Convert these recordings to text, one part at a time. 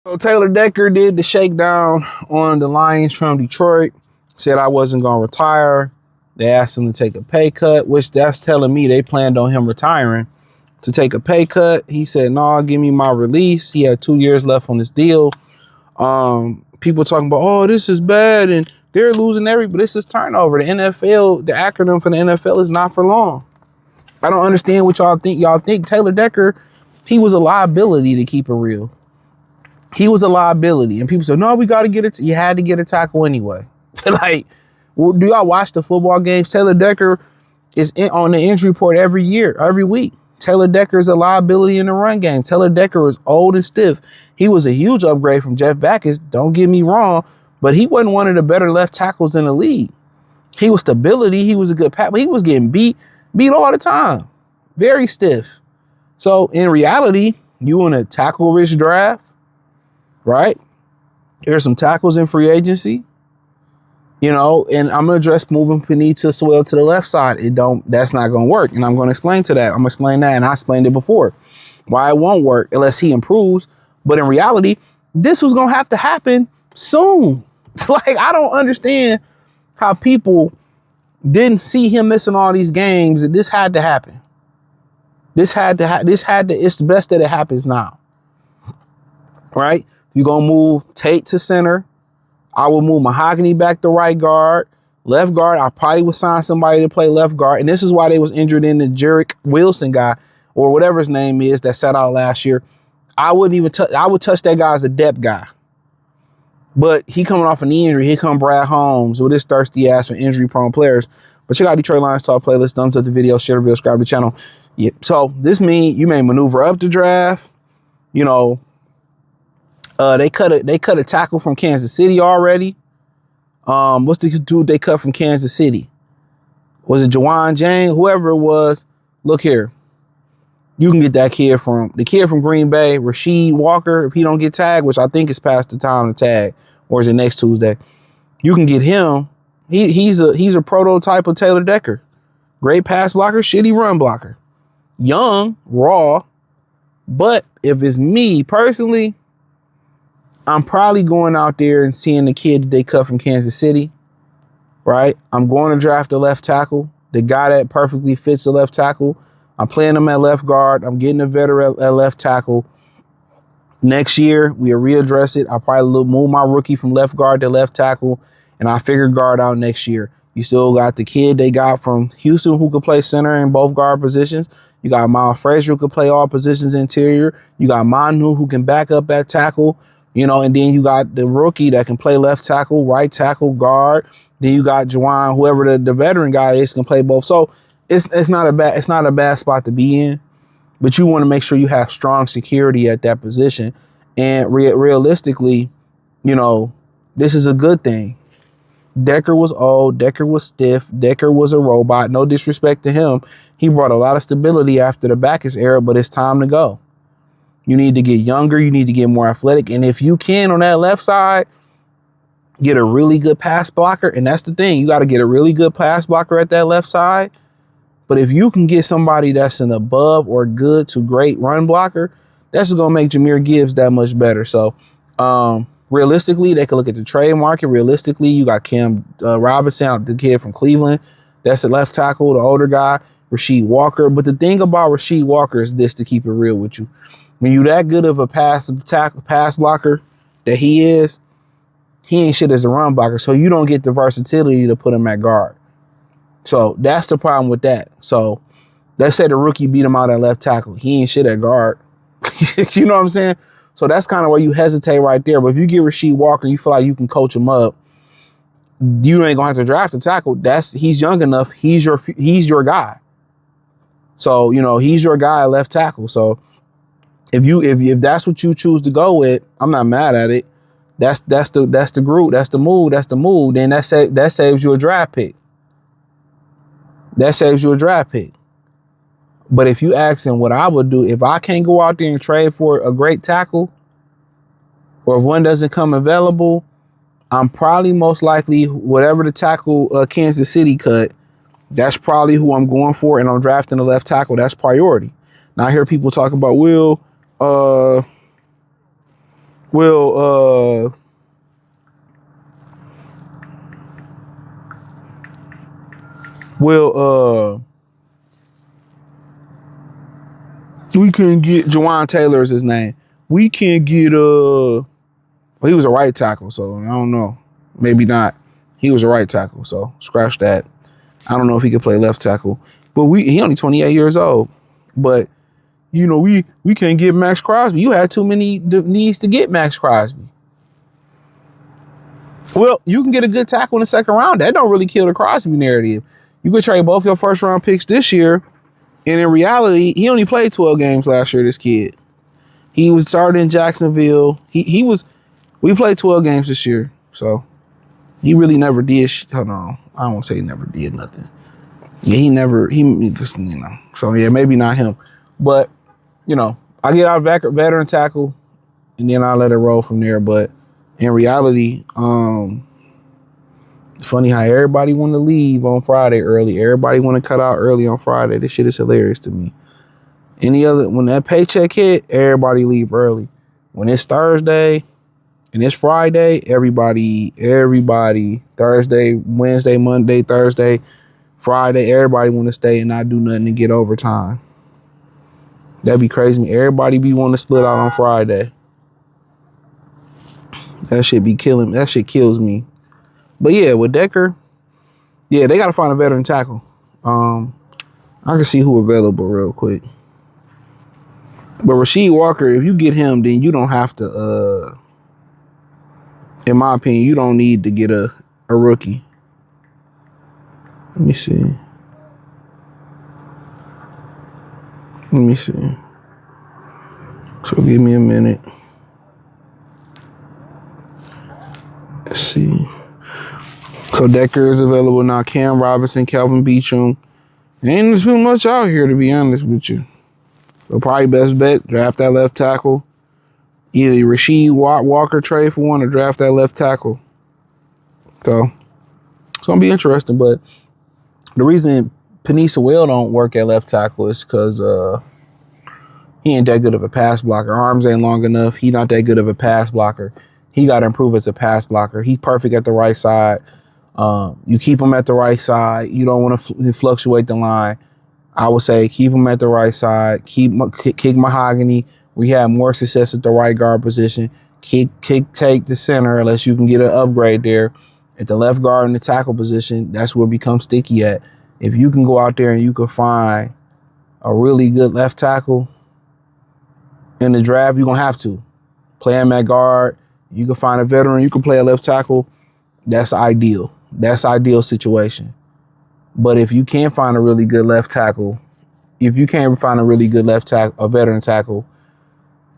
So Taylor Decker did the shakedown on the Lions from Detroit, said I wasn't going to retire. They asked him to take a pay cut, which that's telling me they planned on him retiring to take a pay cut. He said, no, give me my release. He had 2 years left on this deal. People talking about, oh, this is bad and they're losing but this is turnover. The NFL, the acronym for the NFL is not for long. I don't understand what y'all think. Y'all think Taylor Decker, he was a liability, to keep it real. He was a liability. And people said, no, we got to get it. You had to get a tackle anyway. Like, do y'all watch the football games? Taylor Decker is on the injury report every week. Taylor Decker is a liability in the run game. Taylor Decker was old and stiff. He was a huge upgrade from Jeff Backus. Don't get me wrong, but he wasn't one of the better left tackles in the league. He was stability. He was a good pass, but he was getting beat all the time. Very stiff. So in reality, you in a tackle-rich draft, right? There's some tackles in free agency, and I'm gonna address moving Panita Swell to the left side. That's not gonna work, and I'm gonna explain to that. I'm gonna explain that, and I explained it before why it won't work unless he improves. But in reality, this was gonna have to happen soon. Like, I don't understand how people didn't see him missing all these games. And this had to happen. It's the best that it happens now, right? You're gonna move Tate to center. I will move Mahogany back to right guard. Left guard, I probably would sign somebody to play left guard. And this is why they was injured in the Jarek Wilson guy, or whatever his name is, that sat out last year. I wouldn't even I would touch that guy as a depth guy. But he coming off an knee injury. Here come Brad Holmes with his thirsty ass for injury-prone players. But check out Detroit Lions Talk playlist. Thumbs up the video, share the video, subscribe to the channel. Yeah. So this means you may maneuver up the draft. They cut a tackle from Kansas City already. What's the dude they cut from Kansas City? Was it Jawan James? Whoever it was. Look here. You can get that kid from Green Bay, Rasheed Walker, if he don't get tagged, which I think is past the time to tag, or is it next Tuesday? You can get him. He's a prototype of Taylor Decker. Great pass blocker, shitty run blocker. Young, raw, but if it's me personally, I'm probably going out there and seeing the kid that they cut from Kansas City, right? I'm going to draft a left tackle, the guy that perfectly fits the left tackle. I'm playing him at left guard. I'm getting a veteran at left tackle. Next year, we'll readdress it. I'll probably move my rookie from left guard to left tackle, and I'll figure guard out next year. You still got the kid they got from Houston who could play center in both guard positions. You got Miles Frazier who could play all positions interior. You got Manu who can back up at tackle, and then you got the rookie that can play left tackle, right tackle, guard. Then you got Juwan, whoever the veteran guy is, can play both. So it's not a bad spot to be in, but you want to make sure you have strong security at that position. And realistically, this is a good thing. Decker was old. Decker was stiff. Decker was a robot. No disrespect to him. He brought a lot of stability after the Backus era, but it's time to go. You need to get younger. You need to get more athletic. And if you can, on that left side, get a really good pass blocker. And that's the thing. You got to get a really good pass blocker at that left side. But if you can get somebody that's an above or good to great run blocker, that's just going to make Jahmyr Gibbs that much better. So realistically, they could look at the trade market. Realistically, you got Cam Robinson, the kid from Cleveland. That's the left tackle, the older guy, Rasheed Walker. But the thing about Rasheed Walker is this, to keep it real with you. When you that good of a pass blocker that he is, he ain't shit as a run blocker. So you don't get the versatility to put him at guard. So that's the problem with that. So let's say the rookie beat him out at left tackle. He ain't shit at guard. You know what I'm saying? So that's kind of where you hesitate right there. But if you get Rasheed Walker, you feel like you can coach him up, you ain't gonna have to draft a tackle. He's young enough. He's your guy. So, he's your guy at left tackle. So if that's what you choose to go with, I'm not mad at it. That's the group. That's the move. Then that saves you a draft pick. That saves you a draft pick. But if you ask him what I would do, if I can't go out there and trade for a great tackle, or if one doesn't come available, I'm probably most likely, whatever the tackle Kansas City cut, that's probably who I'm going for, and I'm drafting the left tackle. That's priority. Now I hear people talk about, what's Will we couldn't get Jawan Taylor is his name. We can't get well, he was a right tackle, so I don't know. Maybe not. He was a right tackle, so scratch that. I don't know if he could play left tackle. But he only 28 years old. But you know, we can't get Max Crosby. You had too many needs to get Max Crosby. Well, you can get a good tackle in the second round. That don't really kill the Crosby narrative. You could trade both your first round picks this year. And in reality, he only played 12 games last year, this kid. He was starting in Jacksonville. We played 12 games this year. So he really never did. Hold on. I won't say he never did nothing. Yeah, he just, you know. So yeah, maybe not him. But, you know, I get our veteran tackle and then I let it roll from there. But in reality, it's funny how everybody want to leave on Friday early. Everybody want to cut out early on Friday. This shit is hilarious to me. When that paycheck hit, everybody leave early. When it's Thursday and it's Friday, everybody, Thursday, Wednesday, Monday, Thursday, Friday, everybody want to stay and not do nothing and get overtime. That'd be crazy. Everybody be wanting to split out on Friday. That shit be killing me. That shit kills me. But yeah, with Decker, yeah, they got to find a veteran tackle. I can see who available real quick. But Rasheed Walker, if you get him, then you don't have to, in my opinion, you don't need to get a rookie. Let me see. So give me a minute. Let's see. So Decker is available now. Cam Robinson, Kelvin Beachum. Ain't too much out here, to be honest with you. So probably best bet, draft that left tackle. Either Rasheed Walker trade for one or draft that left tackle. So it's going to be interesting. But the reason Panisa Will don't work at left tackle is because he ain't that good of a pass blocker. Arms ain't long enough. He not that good of a pass blocker. He got to improve as a pass blocker. He's perfect at the right side. You keep him at the right side. You don't want to fluctuate the line. I would say keep him at the right side. Kick Mahogany. We have more success at the right guard position. Take the center unless you can get an upgrade there. At the left guard in the tackle position, that's where it becomes sticky at. If you can go out there and you can find a really good left tackle in the draft, you're going to have to. Play him at guard. You can find a veteran. You can play a left tackle. That's ideal. That's ideal situation. But if you can't find a really good left tackle, a veteran tackle,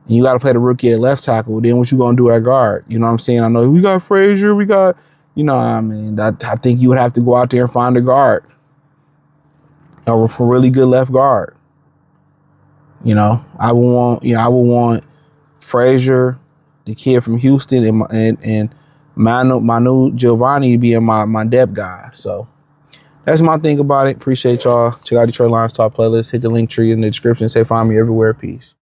and you got to play the rookie at left tackle, then what you going to do at guard? You know what I'm saying? I know we got Frazier, we got, you know, I mean, I think you would have to go out there and find a guard. A really good left guard. You know, I would want Frazier, the kid from Houston, and Manu Giovanni being my depth guy. So that's my thing about it. Appreciate y'all. Check out Detroit Lions Talk playlist. Hit the link tree in the description. Say find me everywhere. Peace.